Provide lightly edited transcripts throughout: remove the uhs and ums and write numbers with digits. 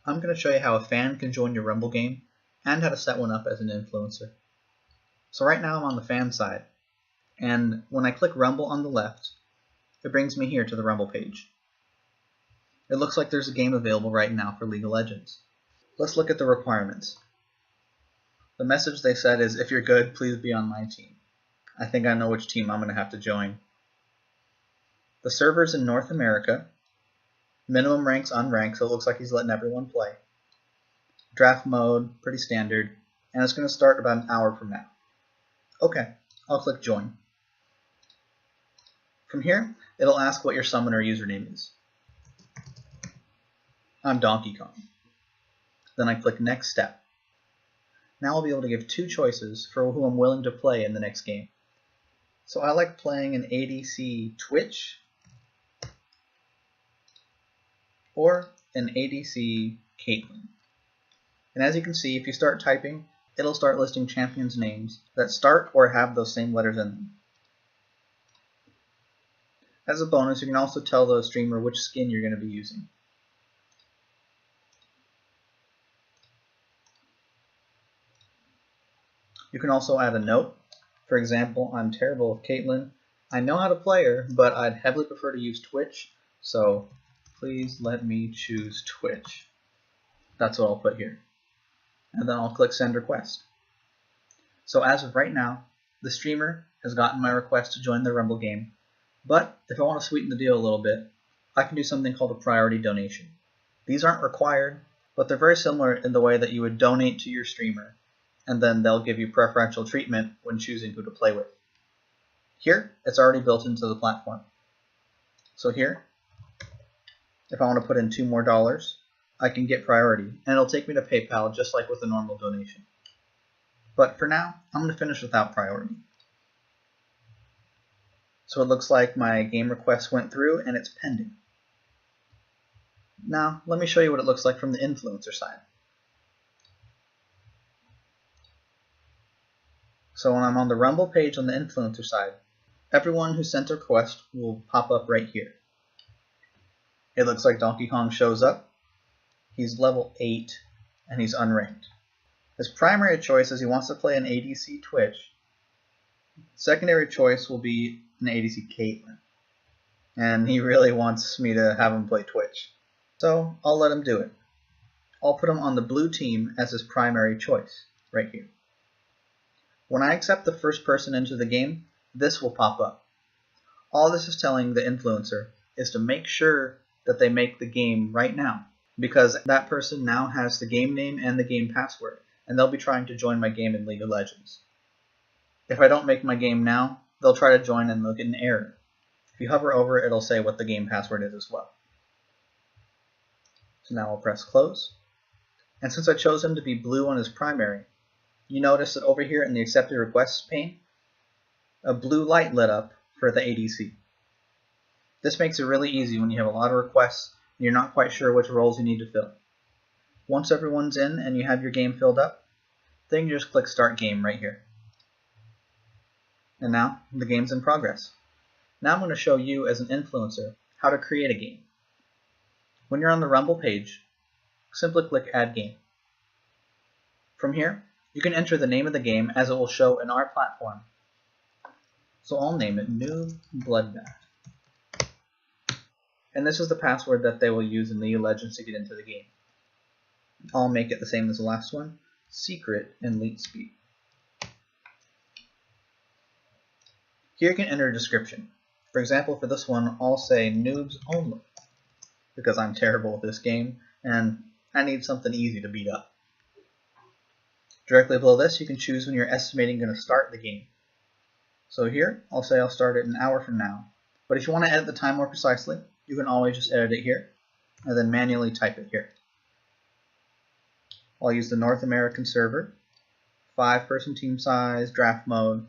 I'm going to show you how a fan can join your Rumble game and how to set one up as an influencer. So right now I'm on the fan side, and when I click Rumble on the left, it brings me here to the Rumble page. It looks like there's a game available right now for League of Legends. Let's look at the requirements. The message they said is, if you're good, please be on my team. I think I know which team I'm going to have to join. The server's in North America. Minimum rank's unranked, so it looks like he's letting everyone play. Draft mode, pretty standard, and it's going to start about an hour from now. Okay, I'll click join. From here, it'll ask what your summoner username is. I'm Donkey Kong. Then I click next step. Now I'll be able to give two choices for who I'm willing to play in the next game. So I like playing an ADC Twitch or an ADC Caitlyn. And as you can see, if you start typing, it'll start listing champions' names that start or have those same letters in them. As a bonus, you can also tell the streamer which skin you're going to be using. You can also add a note. For example, I'm terrible with Caitlyn. I know how to play her, but I'd heavily prefer to use Twitch, so please let me choose Twitch. That's what I'll put here. And then I'll click send request. So as of right now, the streamer has gotten my request to join the Rumble game, but if I want to sweeten the deal a little bit, I can do something called a priority donation. These aren't required, but they're very similar in the way that you would donate to your streamer, and then they'll give you preferential treatment when choosing who to play with. Here, it's already built into the platform. So here, if I want to put in $2 more, I can get priority, and it'll take me to PayPal just like with a normal donation. But for now, I'm going to finish without priority. So it looks like my game request went through and it's pending. Now, let me show you what it looks like from the influencer side. So when I'm on the Rumble page on the influencer side, everyone who sent a request will pop up right here. It looks like Donkey Kong shows up. He's level 8 and he's unranked. His primary choice is he wants to play an ADC Twitch. Secondary choice will be an ADC Caitlyn. And he really wants me to have him play Twitch. So I'll let him do it. I'll put him on the blue team as his primary choice, right here. When I accept the first person into the game, this will pop up. All this is telling the influencer is to make sure that they make the game right now, because that person now has the game name and the game password, and they'll be trying to join my game in League of Legends. If I don't make my game now, they'll try to join and they'll get an error. If you hover over it, it'll say what the game password is as well. So now I'll press close. And since I chose him to be blue on his primary, you notice that over here in the accepted requests pane, a blue light lit up for the ADC. This makes it really easy when you have a lot of requests and you're not quite sure which roles you need to fill. Once everyone's in and you have your game filled up, then you just click Start Game right here. And now the game's in progress. Now I'm going to show you as an influencer how to create a game. When you're on the Rumble page, simply click Add Game. From here, you can enter the name of the game as it will show in our platform. So I'll name it Noob Bloodbath. And this is the password that they will use in League of Legends to get into the game. I'll make it the same as the last one, Secret and Elite Speed. Here you can enter a description. For example, for this one, I'll say Noobs Only, because I'm terrible with this game and I need something easy to beat up. Directly below this, you can choose when you're estimating going to start the game. So here, I'll say I'll start it an hour from now. But if you want to edit the time more precisely, you can always just edit it here, and then manually type it here. I'll use the North American server, 5-person team size, draft mode,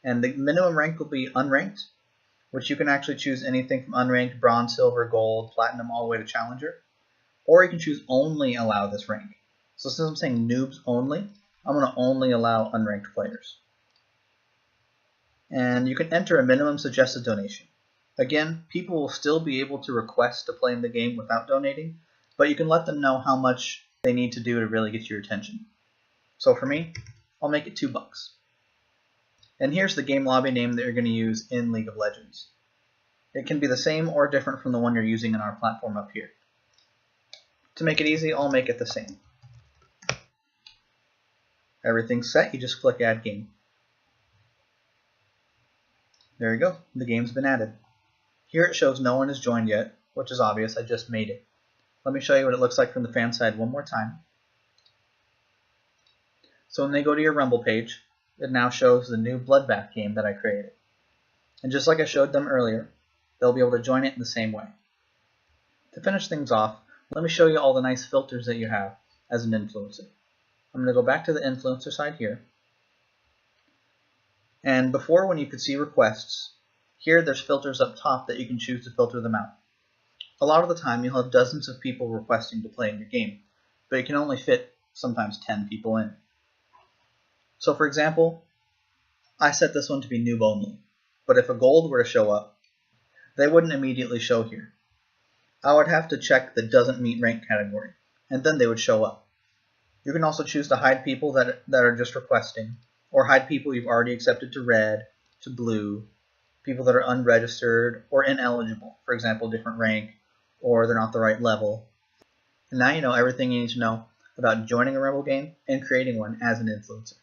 and the minimum rank will be unranked, which you can actually choose anything from unranked, bronze, silver, gold, platinum, all the way to challenger. Or you can choose only allow this rank. So since I'm saying noobs only, I'm going to only allow unranked players. And you can enter a minimum suggested donation. Again, people will still be able to request to play in the game without donating, but you can let them know how much they need to do to really get your attention. So for me, I'll make it $2. And here's the game lobby name that you're going to use in League of Legends. It can be the same or different from the one you're using in our platform up here. To make it easy, I'll make it the same. Everything's set, you just click Add Game. There you go, the game's been added. Here it shows no one has joined yet, which is obvious, I just made it. Let me show you what it looks like from the fan side one more time. So when they go to your Rumble page, it now shows the new Bloodbath game that I created. And just like I showed them earlier, they'll be able to join it in the same way. To finish things off, let me show you all the nice filters that you have as an influencer. I'm going to go back to the influencer side here. And before, when you could see requests, here there's filters up top that you can choose to filter them out. A lot of the time you'll have dozens of people requesting to play in your game, but you can only fit sometimes 10 people in. So for example, I set this one to be noob only, but if a gold were to show up, they wouldn't immediately show here. I would have to check the doesn't meet rank category, and then they would show up. You can also choose to hide people that are just requesting, or hide people you've already accepted to red, to blue, people that are unregistered or ineligible, for example, different rank, or they're not the right level. And now you know everything you need to know about joining a Rumble game and creating one as an influencer.